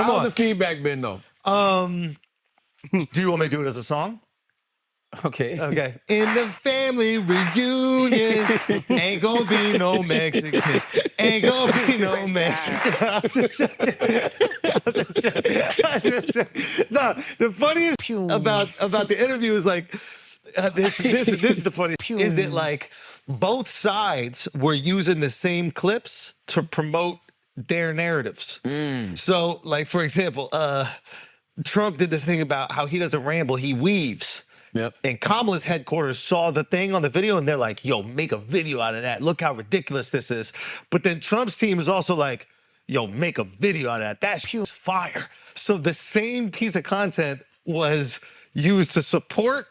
How's the feedback been, though? Do you want me to do it as a song? Okay. Okay. In the family reunion, ain't gonna be no Mexicans. Ain't gonna be no Mexicans. No, the funniest about the interview is like, this is the funniest, is that like both sides were using the same clips to promote their narratives. So like, for example, Trump did this thing about how he doesn't ramble, he weaves. Yep. And Kamala's headquarters saw the thing on the video and they're like, yo, make a video out of that. Look how ridiculous this is. But then Trump's team is also like, yo, make a video out of that. That's fire. So the same piece of content was used to support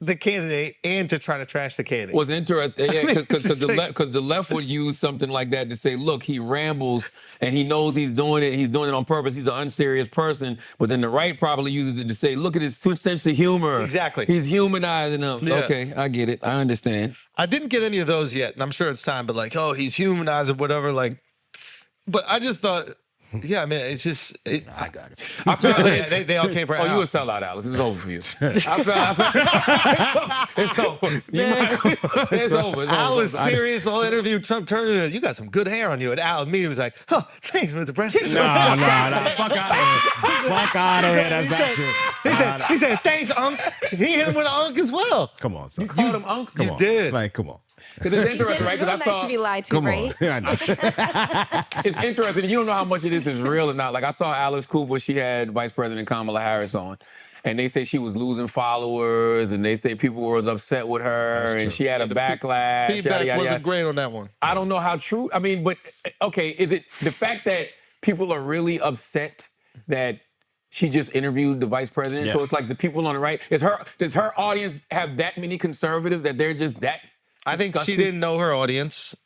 the candidate and to try to trash the candidate. Was interesting, yeah, because the left would use something like that to say, look, he rambles and he knows he's doing it on purpose. He's an unserious person. But then the right probably uses it to say, look at his sense of humor. Exactly. He's humanizing them. Yeah. Okay, I get it. I understand. I didn't get any of those yet, and I'm sure it's time, but like, oh, he's humanizing, whatever, like, but I just thought, yeah, man, it's just... I got it. I feel like they all came for Oh, you a Alex. sellout, Alex. It's over for you. It's over. It's over. I was serious the whole interview. Trump turned to me, you got some good hair on you. And Al immediately was like, oh, thanks, Mr. President. No. Fuck out of here. Fuck out of here. That's not true. He said, thanks, Unc. He hit him with an Unc as well. Come on, son. You called him Unc? Come You on. did. Like, come on. Because it's interesting, right? Because Real nice to be lied to, Come right? on. Yeah, I know. It's interesting. You don't know how much of this is real or not. Like, I saw Alice Cooper. She had Vice President Kamala Harris on. And they say she was losing followers. And they say people were upset with her. And she had a backlash. Feedback wasn't great on that one. I don't know how true. I mean, but, okay, is it the fact that people are really upset that she just interviewed the vice president? Yeah. So it's like the people on the right. Does her audience have that many conservatives that they're just that I think disgusted? she didn't know her audience.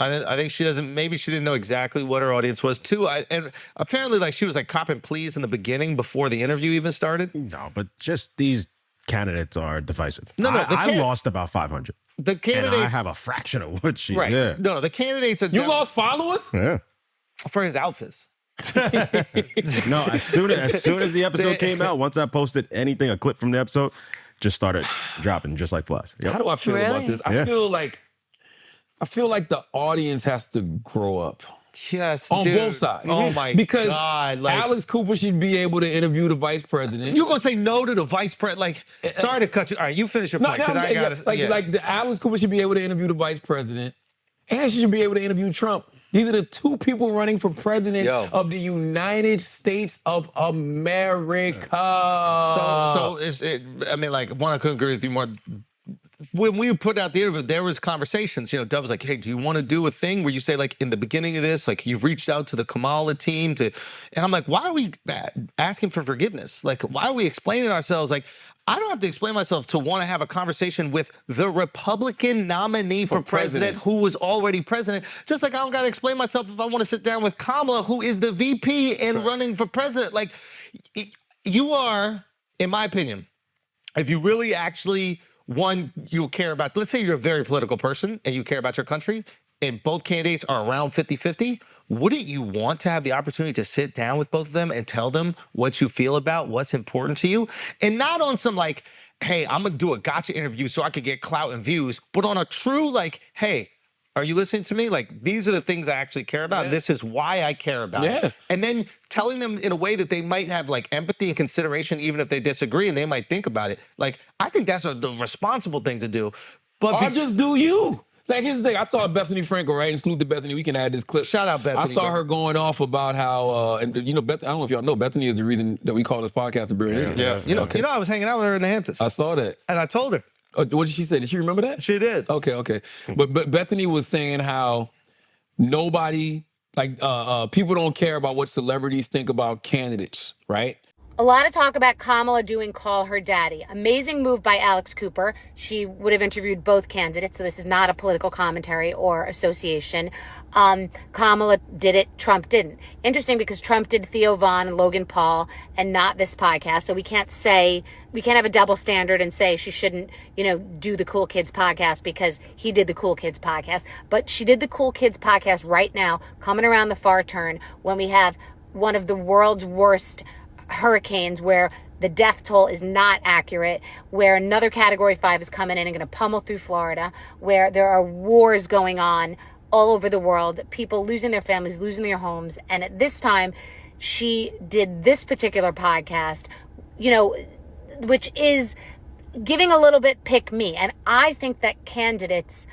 I think she doesn't. Maybe she didn't know exactly what her audience was too. And apparently, like she was like copping pleas in the beginning before the interview even started. No, but just these candidates are divisive. No, I lost about 500. The candidates. And I have a fraction of what she. Right. Yeah. No, the candidates are. You lost followers? Yeah. for his outfits. No, as soon as the episode came out, once I posted anything, a clip from the episode, just started dropping just like flies. Yep. How do I feel about this? I feel like the audience has to grow up. Yes, on dude. both sides. Oh my because God! Like, Alex Cooper should be able to interview the vice president. You gonna say no to the vice president? Like, sorry to cut you. All right, you finish your point because I got like the Alex Cooper should be able to interview the vice president, and she should be able to interview Trump. These are the two people running for president of the United States of America. I mean, like, one, I couldn't agree with you more. When we put out the interview, there was conversations. You know, Dove was like, hey, do you want to do a thing where you say, like, in the beginning of this, like, you've reached out to the Kamala team to, and I'm like, why are we asking for forgiveness? Like, why are we explaining ourselves? Like, I don't have to explain myself to want to have a conversation with the Republican nominee for president who was already president. Just like I don't got to explain myself if I want to sit down with Kamala, who is the VP and running for president. Like, you are, in my opinion, if you really actually, one, you care about, let's say you're a very political person and you care about your country and both candidates are around 50-50, wouldn't you want to have the opportunity to sit down with both of them and tell them what you feel about, what's important to you? And not on some like, hey, I'm gonna do a gotcha interview so I could get clout and views, but on a true like, hey, are you listening to me? Like, these are the things I actually care about. And this is why I care about it. And then telling them in a way that they might have like empathy and consideration, even if they disagree and they might think about it. Like, I think that's the responsible thing to do. But or just do you. Like, here's the thing. I saw Bethany Frankel, right? And salute to Bethany. We can add this clip. Shout out Bethany. I saw her going off about how, and you know, I don't know if y'all know, Bethany is the reason that we call this podcast the Brilliant. You know, I was hanging out with her in the Hamptons. I saw that. And I told her. What did she say? Did she remember that? She did. Okay. But Bethany was saying how nobody, like, people don't care about what celebrities think about candidates, right? A lot of talk about Kamala doing Call Her Daddy. Amazing move by Alexx Cooper. She would have interviewed both candidates, so this is not a political commentary or association. Kamala did it, Trump didn't. Interesting because Trump did Theo Vaughn and Logan Paul and not this podcast, so we can't have a double standard and say she shouldn't, do the Cool Kids podcast because he did the Cool Kids podcast. But she did the Cool Kids podcast right now, coming around the far turn when we have one of the world's worst hurricanes where the death toll is not accurate, where another category 5 is coming in and going to pummel through Florida, where there are wars going on all over the world, people losing their families, losing their homes. And at this time, she did this particular podcast, which is giving a little bit pick me. And I think that candidates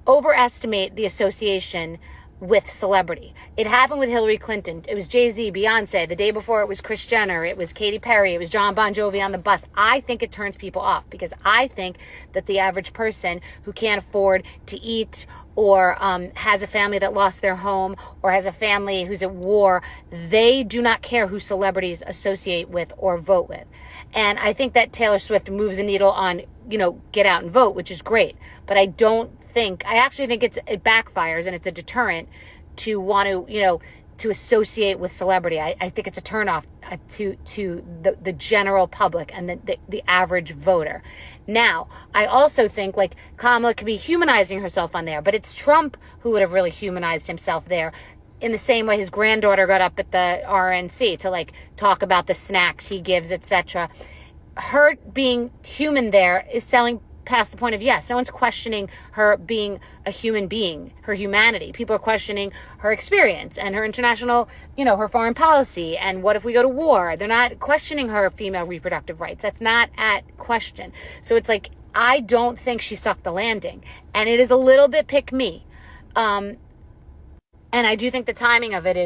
overestimate the association with celebrity. It happened with Hillary Clinton. It was Jay-Z, Beyonce. The day before it was Kris Jenner. It was Katy Perry. It was John Bon Jovi on the bus. I think it turns people off because I think that the average person who can't afford to eat or has a family that lost their home or has a family who's at war, they do not care who celebrities associate with or vote with. And I think that Taylor Swift moves a needle on, get out and vote, which is great. But I actually think it backfires and it's a deterrent to want to, to associate with celebrity. I think it's a turnoff to the general public and the average voter. Now, I also think like Kamala could be humanizing herself on there, but it's Trump who would have really humanized himself there. In the same way his granddaughter got up at the RNC to like talk about the snacks he gives, etc. Her being human there is selling past the point of, yes, no one's questioning her being a human being, her humanity. People are questioning her experience and her international, her foreign policy. And what if we go to war? They're not questioning her female reproductive rights. That's not at question. So it's like, I don't think she stuck the landing. And it is a little bit pick me. And I do think the timing of it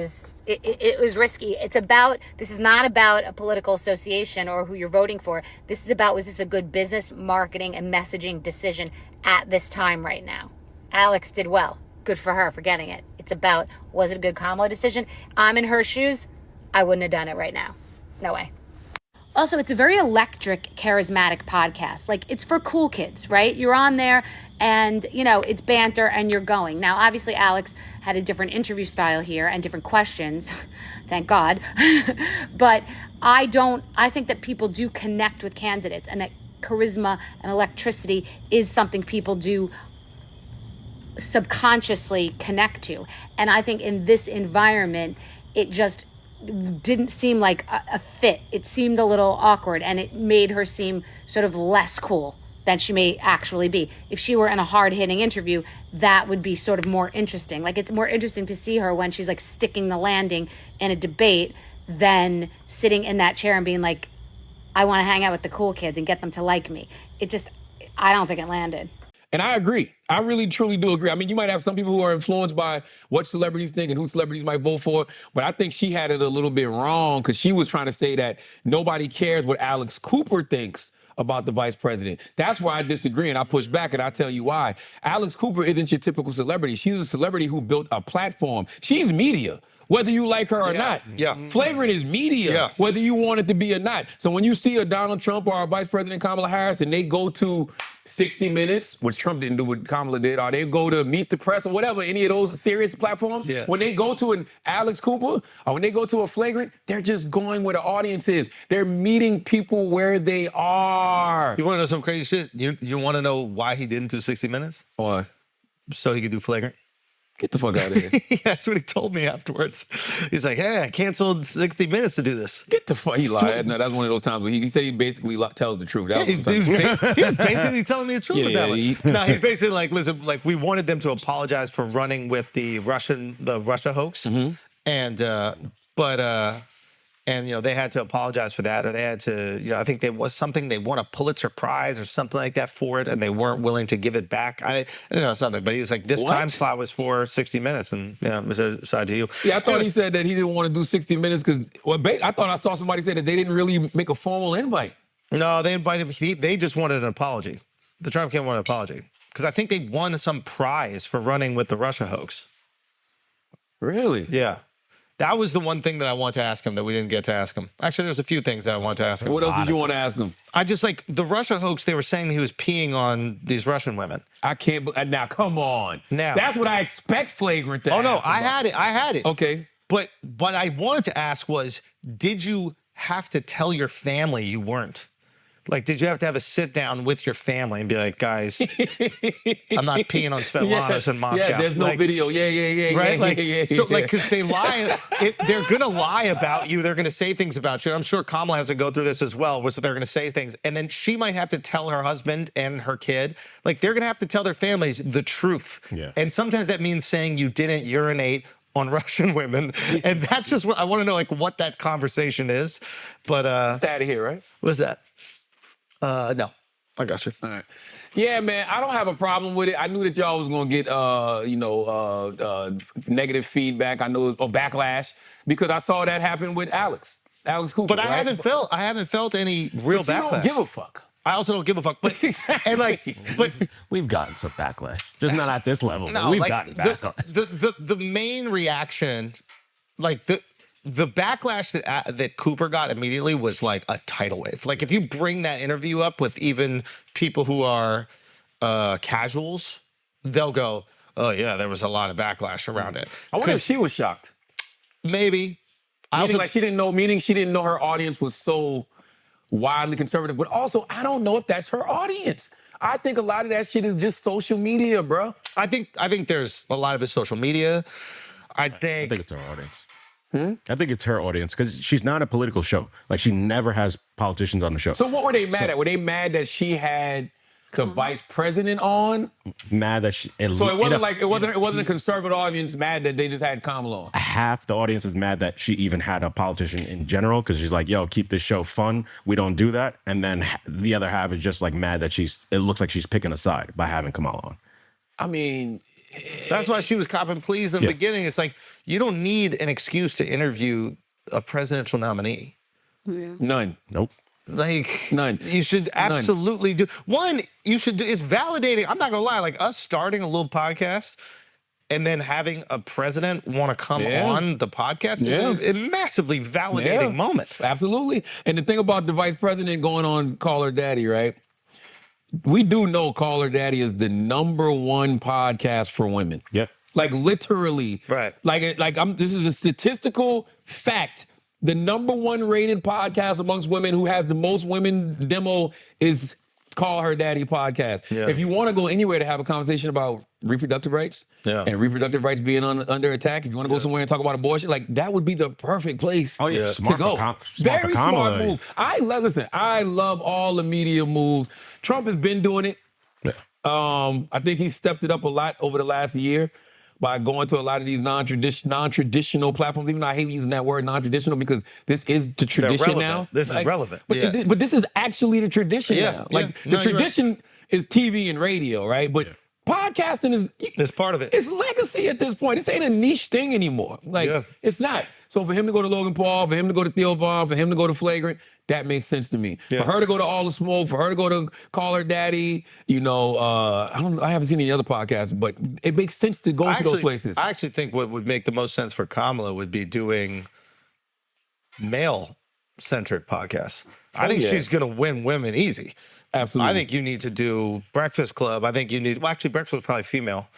was risky. This is not about a political association or who you're voting for. This is about, was this a good business, marketing, and messaging decision at this time right now? Alexx did well. Good for her for getting it. It's about, was it a good Kamala decision? I'm in her shoes. I wouldn't have done it right now. No way. Also, it's a very electric, charismatic podcast. Like, it's for cool kids, right? You're on there and, it's banter and you're going. Now, obviously, Alexx had a different interview style here and different questions. Thank God. But I think that people do connect with candidates and that charisma and electricity is something people do subconsciously connect to. And I think in this environment, it just didn't seem like a fit. It seemed a little awkward and it made her seem sort of less cool than she may actually be. If she were in a hard-hitting interview, that would be sort of more interesting. Like, it's more interesting to see her when she's like sticking the landing in a debate than sitting in that chair and being like, I want to hang out with the cool kids and get them to like me. I don't think it landed. And I agree. I really, truly do agree. I mean, you might have some people who are influenced by what celebrities think and who celebrities might vote for, but I think she had it a little bit wrong because she was trying to say that nobody cares what Alex Cooper thinks about the vice president. That's why I disagree, and I push back, and I'll tell you why. Alex Cooper isn't your typical celebrity. She's a celebrity who built a platform. She's media, whether you like her or not. Yeah. Flagrant is media, whether you want it to be or not. So when you see a Donald Trump or a Vice President Kamala Harris and they go to 60 Minutes, which Trump didn't do what Kamala did, or they go to Meet the Press or whatever, any of those serious platforms, when they go to an Alex Cooper or when they go to a Flagrant, they're just going where the audience is. They're meeting people where they are. You want to know some crazy shit? You want to know why he didn't do 60 Minutes? Why? So he could do Flagrant. Get the fuck out of here. That's what he told me afterwards. He's like, hey, I canceled 60 Minutes to do this. Get the fuck. He lied. No, that's one of those times where he said he basically tells the truth. That He was basically telling me the truth with that one. No, he's basically like, listen, like we wanted them to apologize for running with the Russia hoax. And they had to apologize for that, or they had to, I think there was something, they won a Pulitzer Prize or something like that for it, and they weren't willing to give it back. I don't know something, but he was like, this time slot was for 60 Minutes, and it was assigned to you. Yeah, I thought he said that he didn't want to do 60 Minutes because, I thought I saw somebody say that they didn't really make a formal invite. No, they invited him. They just wanted an apology. The Trump campaign wanted an apology because I think they won some prize for running with the Russia hoax. Really? Yeah. That was the one thing that I wanted to ask him that we didn't get to ask him. Actually, there's a few things that I wanted to ask him. What else did you want to ask him? I just like the Russia hoax. They were saying he was peeing on these Russian women. I can't. Now, come on. Now that's what I expect Flagrant to. Oh no, I had it. Okay. But what I wanted to ask was, did you have to tell your family you weren't? Like, did you have to have a sit down with your family and be like, guys, I'm not peeing on Svetlana's in Moscow. Yeah, there's no like, video. Yeah. Right? Like, yeah. so, like, because they lie, they're going to lie about you. They're going to say things about you. I'm sure Kamala has to go through this as well, where they're going to say things. And then she might have to tell her husband and her kid, like, they're going to have to tell their families the truth. Yeah. And sometimes that means saying you didn't urinate on Russian women. And that's just what I want to know, like, what that conversation is. But, It's out of here, right? what's that? No, I got you. All right. Yeah, man, I don't have a problem with it. I knew that y'all was gonna get, negative feedback. I know, or backlash, because I saw that happen with Alexx Cooper. But I haven't felt any real But you backlash. don't give a fuck. I also don't give a fuck. But and like, but We've gotten some backlash, just not at this level. But no, we've like, gotten backlash. the main reaction, like the backlash that Cooper got immediately was like a tidal wave. Like, if you bring that interview up with even people who are casuals, they'll go, "Oh yeah, there was a lot of backlash around it." I wonder if she was shocked. Maybe. Meaning, like, she didn't know her audience was so wildly conservative. But also, I don't know if that's her audience. I think a lot of that shit is just social media, bro. I think there's a lot of his social media. I I think think it's her audience. I think it's her audience because she's not a political show. Like, she never has politicians on the show. So what were they mad at? Were they mad that she had the vice president on? Mad that she. So it wasn't a conservative audience mad that they just had Kamala on. Half the audience is mad that she even had a politician in general because she's like, yo, keep this show fun. We don't do that. And then the other half is just like mad that it looks like she's picking a side by having Kamala on. I mean, that's why she was copping pleas in the beginning. It's like, you don't need an excuse to interview a presidential nominee. none. Nope. Like, None. You should absolutely do. One, you should do. It's validating. I'm not gonna lie. Like, us starting a little podcast and then having a president want to come on the podcast is a massively validating moment. Absolutely. And the thing about the vice president going on Call Her Daddy, right? We do know Call Her Daddy is the #1 podcast for women. Yeah. Like, literally. Right. This is a statistical fact. The #1 rated podcast amongst women who has the most women demo is Call Her Daddy podcast. Yeah. If you want to go anywhere to have a conversation about reproductive rights and reproductive rights being under attack, if you want to go somewhere and talk about abortion, like, that would be the perfect place Oh, yeah. to Smart go. Very Kamala. smart move. I love all the media moves. Trump has been doing it. Yeah. I think he stepped it up a lot over the last year by going to a lot of these non-traditional platforms. Even though I hate using that word non-traditional, because this is the tradition now. This is relevant. But, but this is actually the tradition now. Like, the tradition is TV and radio, right? But podcasting is It's part of it. It's legacy at this point. This ain't a niche thing anymore. Like, it's not. So for him to go to Logan Paul, for him to go to Theo Vaughn, for him to go to Flagrant, that makes sense to me. For her to go to All the Smoke, for her to go to Call Her Daddy, I haven't seen any other podcasts, but it makes sense to go to those places. I actually think what would make the most sense for Kamala would be doing male-centric podcasts. I think she's going to win women easy. Absolutely. I think you need to do Breakfast Club. I think you need, actually, Breakfast Club is probably female.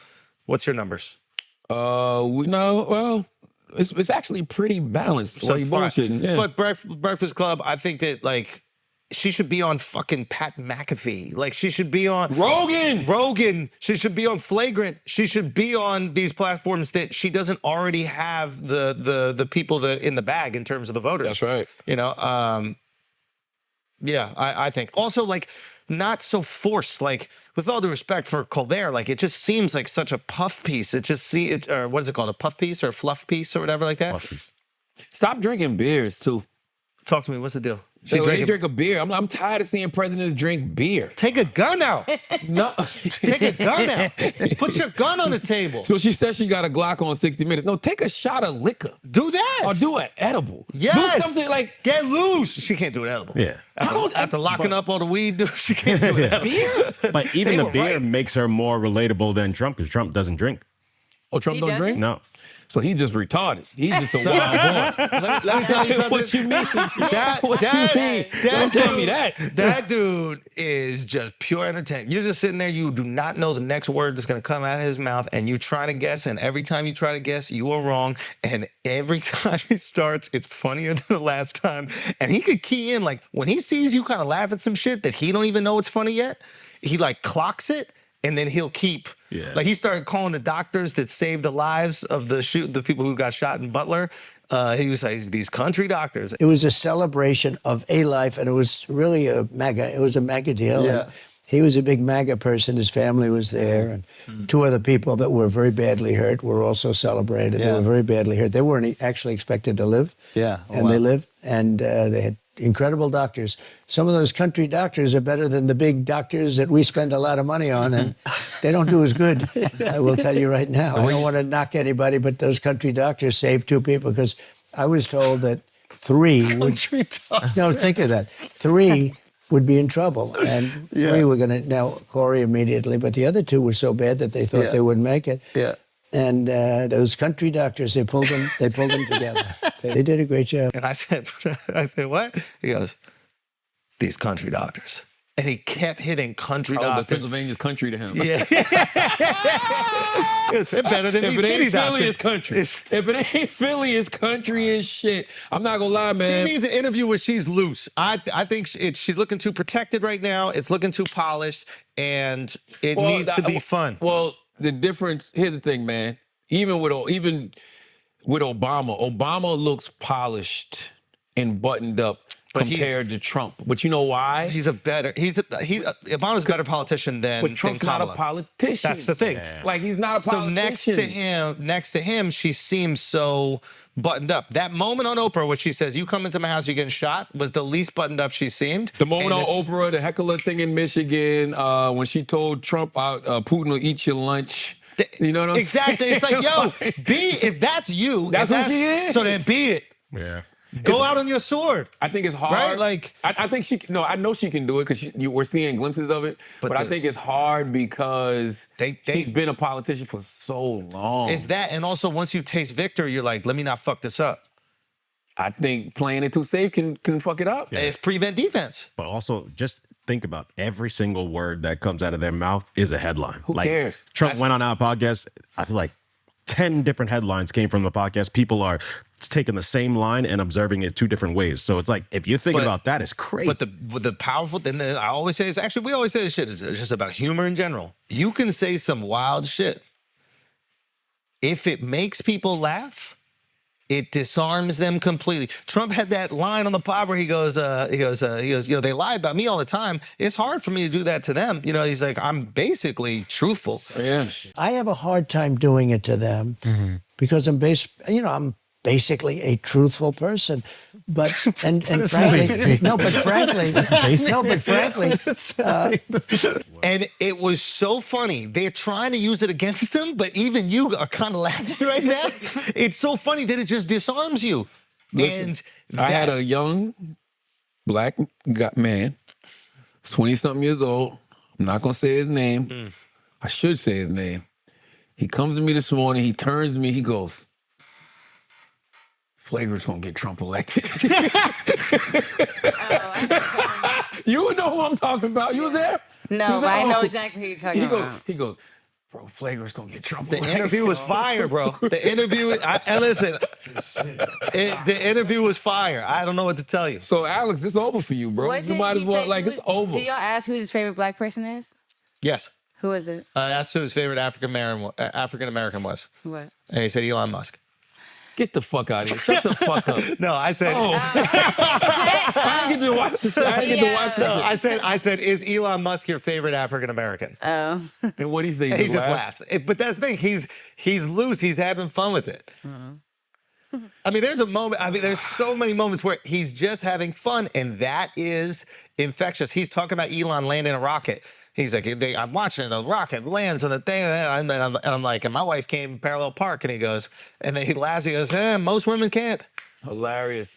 What's your numbers? It's actually pretty balanced. So you bullshitting. Yeah. But Breakfast Club, I think that, like, she should be on fucking Pat McAfee. Like, she should be on Rogan. She should be on Flagrant. She should be on these platforms that she doesn't already have the people that in the bag in terms of the voters. That's right. I think also, like, not so forced. Like, with all due respect for Colbert, like, it just seems like such a puff piece. Or what is it called? A puff piece or a fluff piece or whatever like that. Stop drinking beers too. Talk to me. What's the deal? They drink a beer. I'm tired of seeing presidents drink beer. Take a gun out. No. Take a gun out. Put your gun on the table. So she says she got a Glock on 60 Minutes. No, take a shot of liquor. Do that. Or do an edible. Yes. Do something like... Get loose. She can't do an edible. Yeah. After locking up all the weed, she can't do an edible. Beer? But even the beer makes her more relatable than Trump because Trump doesn't drink. Oh, Trump don't drink? No. So he just retarded. He's just a wild boy. Let me tell you something. What you mean? What you mean? Don't tell me that. That dude is just pure entertainment. You're just sitting there, you do not know the next word that's going to come out of his mouth, and you try to guess, and every time you try to guess, you are wrong, and every time he starts, it's funnier than the last time, and he could key in, like, when he sees you kind of laugh at some shit that he don't even know it's funny yet, he, like, clocks it, and then he'll keep. Yeah. Like, he started calling the doctors that saved the lives of the people who got shot in Butler. He was like, these country doctors. It was a celebration of a life, and it was really a mega deal. Yeah. And he was a big MAGA person. His family was there, and two other people that were very badly hurt were also celebrated. They were very badly hurt. They weren't actually expected to live. Yeah. And they lived, and they had incredible doctors. Some of those country doctors are better than the big doctors that we spend a lot of money on, and they don't do as good. I will tell you right now. I don't want to knock anybody, but those country doctors saved two people, because I was told that three would... No, think of that. Three would be in trouble, and three were going to... Now, Corey immediately, but the other two were so bad that they thought they wouldn't make it. Yeah. And those country doctors, they pulled them together. They did a great job. And I said, what? He goes, these country doctors. And he kept hitting country Oh, but doctors. Pennsylvania's country to him. Yeah. It's better than If these it city ain't Philly, doctors. it's country. If it ain't Philly, it's country and shit. I'm not gonna lie, man. She needs an interview where she's loose. I think she's looking too protected right now. It's looking too polished, and it needs to be fun. Well, the difference, here's the thing, man. Even with Obama looks polished and buttoned up compared to Trump. But you know why? Obama's a better politician than Trump's Kamala. not a politician. That's the thing. Yeah. Like, he's not a politician. So next to him, she seems so buttoned up. That moment on Oprah where she says, "You come into my house, you're getting shot," was the least buttoned up she seemed. The moment on Oprah, the heckler thing in Michigan, when she told Trump, Putin will eat your lunch. You know what I'm exactly. saying? It's like, yo, if that's you. That's what she is. So then be it. Yeah. Go out on your sword. I think it's hard. Right? Like, I think I know she can do it, because we're seeing glimpses of it. But I think it's hard because she's been a politician for so long. It's that, and also once you taste victory, you're like, let me not fuck this up. I think playing it too safe can fuck it up. Yeah. It's prevent defense. But also, just think about every single word that comes out of their mouth is a headline. Who cares? Trump went on our podcast. I feel like 10 different headlines came from the podcast. People are taking the same line and observing it two different ways. So it's like, if you think about that, it's crazy. But the powerful thing that I always say is, actually, we always say this shit is just about humor in general. You can say some wild shit. If it makes people laugh, it disarms them completely. Trump had that line on the pod where he goes, they lie about me all the time. It's hard for me to do that to them. You know, he's like, I'm basically truthful. Yeah. I have a hard time doing it to them because I'm basically a truthful person, but frankly, and it was so funny. They're trying to use it against him, but even you are kind of laughing right now. It's so funny that it just disarms you. Listen, And I had a young black man, 20-something years old. I'm not gonna say his name. I should say his name. He comes to me this morning. He turns to me. He goes, "Flagrant's gonna get Trump elected." You would know who I'm talking about. You were there? No, but I know exactly who you're talking about. He goes, "Bro, Flagrant's gonna get Trump the elected." interview was fire, bro. The interview, and listen, the interview was fire. I don't know what to tell you. So, Alex, it's over for you, bro. What You did might he as well, say? like, it's over. Do y'all ask who his favorite black person is? Yes. Who is it? That's who his favorite African American was. What? And he said Elon Musk. Get the fuck out of here. Shut the fuck up. No, I said. I didn't get to watch this. I didn't get to watch this. No, I said, is Elon Musk your favorite African American? Oh. And what do you think? He just laughs. But that's the thing. He's loose. He's having fun with it. I mean, there's a moment. I mean, there's so many moments where he's just having fun, and that is infectious. He's talking about Elon landing a rocket. He's like, I'm watching the rocket lands on the thing, and I'm like, and my wife came parallel park, and he goes, and then he laughs. He goes, most women can't. Hilarious.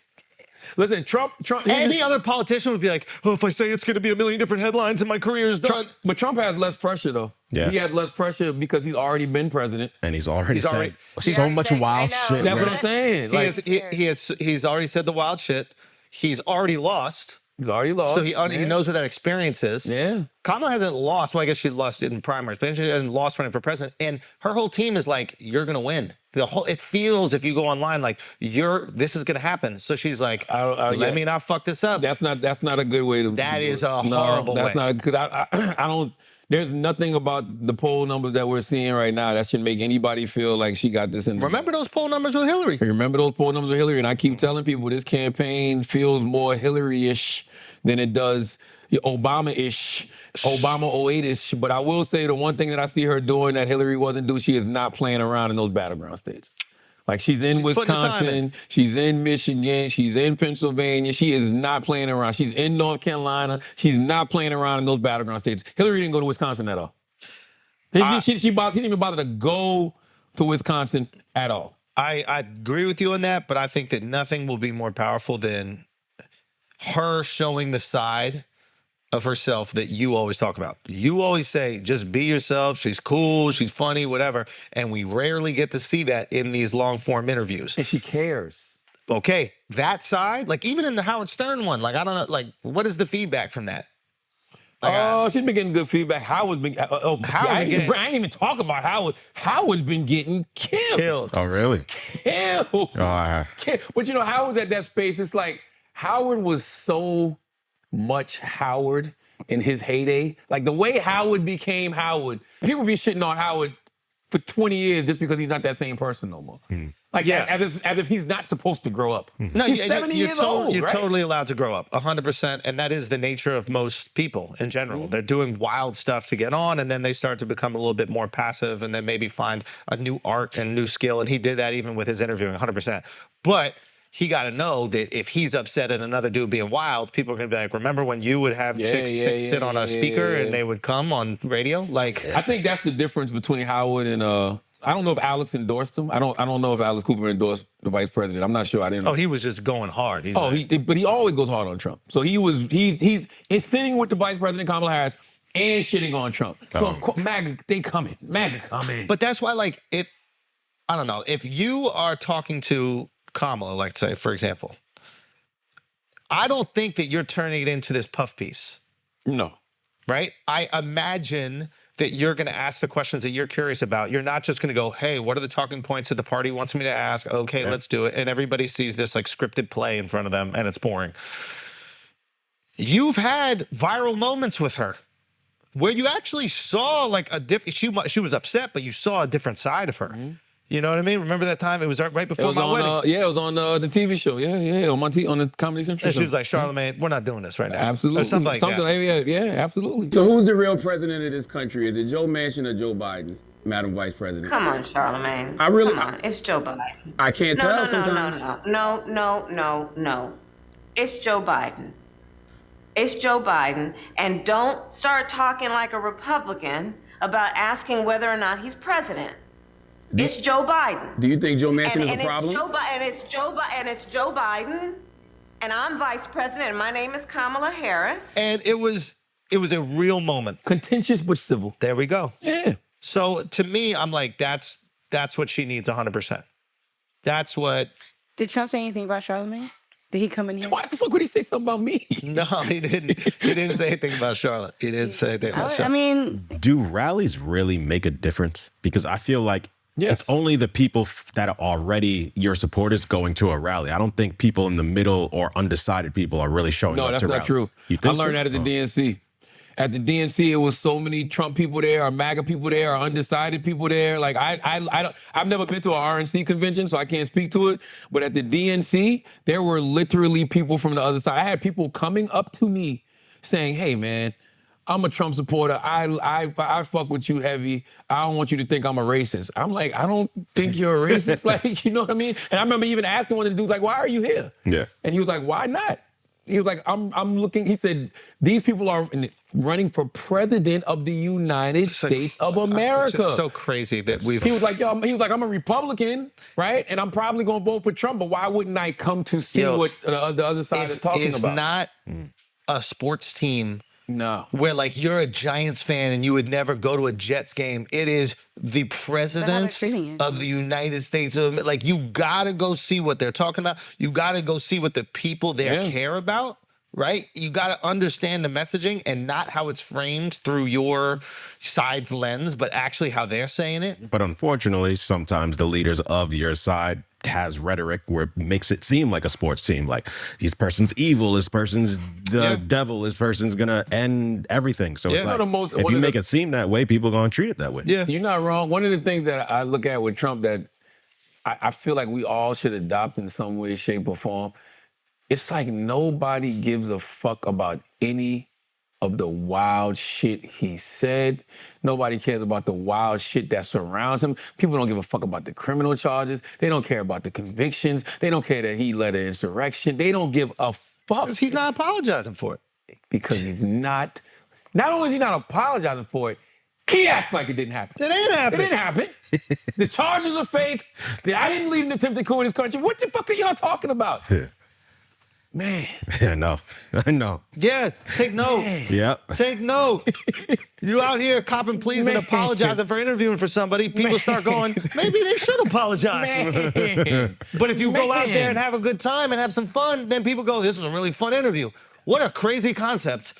Listen, Trump. Any other politician would be like, oh, if I say it's going to be a million different headlines and my career is done. But Trump has less pressure, though. Yeah. He has less pressure because he's already been president. And he's already said He so already much said- I wild know. shit. That's right? what I'm saying. Like, He's already said the wild shit. He's already lost. he's already lost. So he knows what that experience is. Yeah. Kamala hasn't lost. Well, I guess she lost in primaries, but she hasn't lost running for president. And her whole team is like, "You're gonna win." It feels if you go online like this is gonna happen. So she's like, "Let me not fuck this up." That's not a good way to. That do is it. a horrible That's way. not because I don't. There's nothing about the poll numbers that we're seeing right now that should make anybody feel like she got this in. Remember those poll numbers with Hillary? Remember those poll numbers with Hillary, and I keep telling people this campaign feels more Hillary-ish than it does Obama-ish, Obama 08-ish. But I will say the one thing that I see her doing that Hillary wasn't doing, she is not playing around in those battleground states. Like she's in She's putting the time Wisconsin, she's in Michigan, she's in Pennsylvania. She is not playing around. She's in North Carolina. She's not playing around in those battleground states. Hillary didn't go to Wisconsin at all. She didn't even bother to go to Wisconsin at all. I agree with you on that, but I think that nothing will be more powerful than her showing the side of herself that you always talk about. You always say, just be yourself. She's cool. She's funny, whatever. And we rarely get to see that in these long form interviews. And she cares. Okay, that side, like even in the Howard Stern one, like I don't know, like what is the feedback from that? Like, She's been getting good feedback. Howard's been. I ain't even talk about Howard. Howard's been getting killed. Oh, really? Killed. Oh, But you know, Howard's at that space. It's like Howard was so much Howard in his heyday. Like the way Howard became Howard, people be shitting on Howard for 20 years just because he's not that same person no more. Like as if he's not supposed to grow up. No, he's 70 years old. You're right? totally allowed to grow up, 100%, and that is the nature of most people in general. They're doing wild stuff to get on, and then they start to become a little bit more passive, and then maybe find a new art and new skill. And he did that even with his interviewing, 100%. But he got to know that if he's upset at another dude being wild, people are gonna be like, "Remember when you would have chicks sit on a speaker and they would come on radio?" Like, I think that's the difference between Howard and I don't know if Alexx endorsed him. I don't know if Alex Cooper endorsed the vice president. I'm not sure. I didn't. oh, he was just going hard. He's But he always goes hard on Trump. So he's sitting with the vice president Kamala Harris and shitting on Trump. So of course, MAGA coming. But that's why, like, I don't know, if you are talking to Kamala, like say, for example, I don't think that you're turning it into this puff piece. No. Right? I imagine that you're going to ask the questions that you're curious about. You're not just going to go, hey, what are the talking points that the party wants me to ask? Okay, let's do it. And everybody sees this like scripted play in front of them and it's boring. You've had viral moments with her where you actually saw like a different, she was upset, but you saw a different side of her. You know what I mean? Remember that time? It was right before my wedding. It was on the TV show. Yeah, on the Comedy Central And show. she was like, Charlamagne, we're not doing this right now. Absolutely. Or something like that. Yeah, absolutely. So who's the real president of this country? Is it Joe Manchin or Joe Biden, Madam Vice President? Come on, Charlamagne. Come on. It's Joe Biden. I can't tell sometimes. No. It's Joe Biden. It's Joe Biden. And don't start talking like a Republican about asking whether or not he's president. It's Joe Biden. Do you think Joe Manchin is a It's problem? It's Joe Biden. And I'm vice president, and my name is Kamala Harris. And it was a real moment. Contentious but civil. There we go. Yeah. So to me, I'm like, that's what she needs 100%. That's what. Did Trump say anything about Charlamagne? Did he come in here? Why the fuck would he say something about me? No, he didn't. He didn't say anything about Charlotte. He didn't say anything about Charlotte. I mean, do rallies really make a difference? Because I feel like it's only the people that are already your supporters going to a rally. I don't think people in the middle or undecided people are really showing up to that's rally. not true. You I think learned that at the DNC. At the DNC, it was so many Trump people there, or MAGA people there, or undecided people there. Like I've never been to an RNC convention, so I can't speak to it. But at the DNC, there were literally people from the other side. I had people coming up to me saying, "Hey, man, I'm a Trump supporter. I fuck with you heavy. I don't want you to think I'm a racist." I'm like, I don't think you're a racist. Like, you know what I mean? And I remember even asking one of the dudes, like, "Why are you here?" Yeah. And he was like, "Why not?" He was like, I'm looking. He said, these people are running for president of the United States of America. It's just so crazy that we've. He was like, I'm a Republican, right? And I'm probably gonna vote for Trump, but why wouldn't I come to see what the other side is talking about? It's not a sports team. No. Where like you're a Giants fan and you would never go to a Jets game. It is the president of the United States. Like you gotta go see what they're talking about. You gotta go see what the people there care about, right? You gotta understand the messaging and not how it's framed through your side's lens, but actually how they're saying it. But unfortunately, sometimes the leaders of your side has rhetoric where it makes it seem like a sports team. Like, this person's evil, this person's the devil, this person's gonna end everything. So it's like, if you make it seem that way, people are gonna treat it that way. Yeah. You're not wrong. One of the things that I look at with Trump that I feel like we all should adopt in some way, shape, or form, it's like nobody gives a fuck about any of the wild shit he said. Nobody cares about the wild shit that surrounds him. People don't give a fuck about the criminal charges. They don't care about the convictions. They don't care that he led an insurrection. They don't give a fuck. Because he's not apologizing for it. Because he's not only is he not apologizing for it, he acts like it didn't happen. It ain't happen. It didn't happen. The charges are fake. I didn't lead an attempted coup in this country. What the fuck are y'all talking about? Man. Yeah, I know. Yeah, take note. Yep. Take note. You out here copping pleas and apologizing for interviewing for somebody. People start going, maybe they should apologize. But if you go out there and have a good time and have some fun, then people go, this is a really fun interview. What a crazy concept.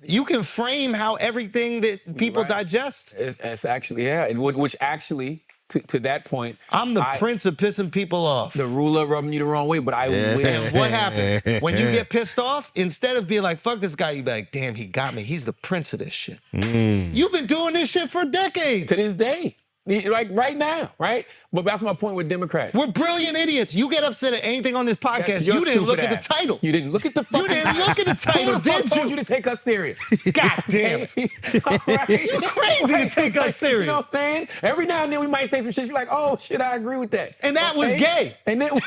You can frame how everything that people digest. It's actually, which actually, to that point, I'm the prince of pissing people off. The ruler rubbing you the wrong way, but I will. And what happens? When you get pissed off, instead of being like, fuck this guy, you be like, damn, he got me. He's the prince of this shit. You've been doing this shit for decades. To this day. Like right now, right? But that's my point with Democrats. We're brilliant idiots. You get upset at anything on this podcast. You didn't look at the title. You didn't look at the fucking You didn't look at the title, Who the fuck did told you? you to take us serious? God damn it. All right? You're crazy to take us serious. You know what I'm saying? Every now and then we might say some shit. You're like, oh shit, I agree with that. And that was gay. And it was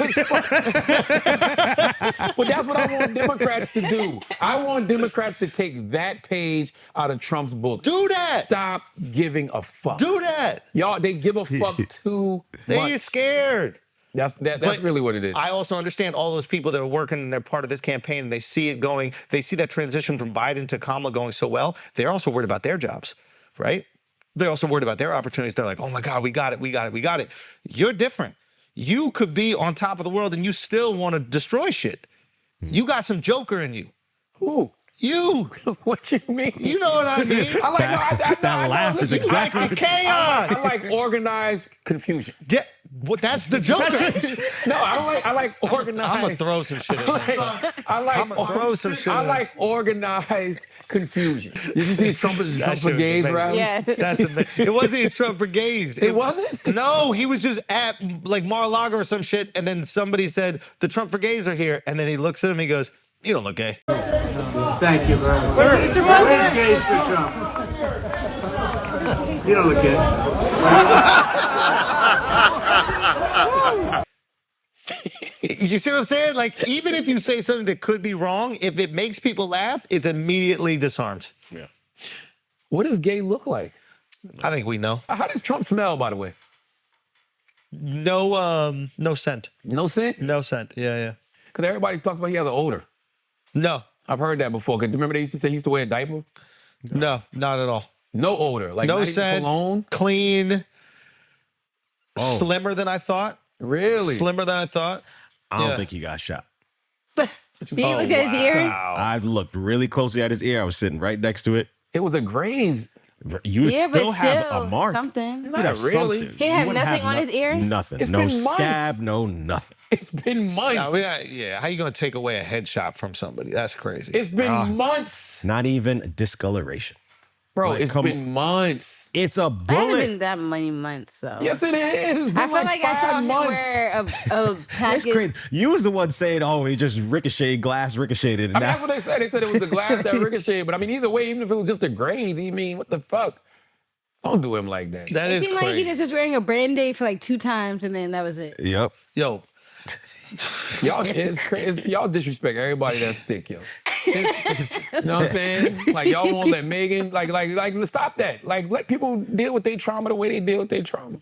But that's what I want Democrats to do. I want Democrats to take that page out of Trump's book. Do that. Stop giving a fuck. Do that. Y'all, they give a fuck too much. They're scared. That's really what it is. I also understand all those people that are working and they're part of this campaign and they see it going, they see that transition from Biden to Kamala going so well. They're also worried about their jobs, right? They're also worried about their opportunities. They're like, oh my God, we got it. You're different. You could be on top of the world and you still want to destroy shit. You got some Joker in you. Who? You. What you mean? You know what I mean. I like that laugh is exactly the chaos. I like organized confusion. Yeah, well, that's the Joker. No, I like organized. I'm gonna throw some shit. I'm gonna throw some shit. I like organized confusion. Did you see Trump for gays rally? Yes. That's amazing. It wasn't a Trump for gays. It wasn't? No, he was just at like Mar-a-Lago or some shit, and then somebody said the Trump for gays are here, and then he looks at him, and he goes, "You don't look gay." Thank you very much. Where's gays for Trump? You don't look gay. You see what I'm saying? Like, even if you say something that could be wrong, if it makes people laugh, it's immediately disarmed. Yeah. What does gay look like? I think we know. How does Trump smell, by the way? No, no scent. No scent? No scent. Yeah. Because everybody talks about he has an odor. No. I've heard that before. Because remember they used to say he used to wear a diaper? No, not at all. No odor. Like no not even scent. cologne? Clean. Slimmer than I thought. Really? Slimmer than I thought. I don't think he got shot. Did you look at his ear? I looked really closely at his ear. I was sitting right next to it. It was a graze. You would still have a mark. Something. You'd have really. something. He You had wouldn't nothing have on his ear? Nothing. It's No been months. scab, no nothing. It's been months. Yeah, how you gonna take away a headshot from somebody? That's crazy. It's been months. Not even discoloration. Bro, Like, it's come been months. It's a I haven't bullet. been that many months, so. Yes, it is. It's been I feel like I saw 5 him months. wear a That's package. crazy. You was the one saying, "Oh, he just ricocheted, glass ricocheted." And I mean, that's what they said. They said it was the glass that ricocheted. But I mean, either way, even if it was just a graze, I mean, what the fuck? Don't do him like that. That It is seemed like crazy. he just was wearing a Band-Aid for like 2 times and then that was it. Yep. Yo, Y'all, y'all disrespect everybody that's thick, yo. You know what I'm saying? Like y'all won't let Megan, like, stop that. Like let people deal with their trauma the way they deal with their trauma.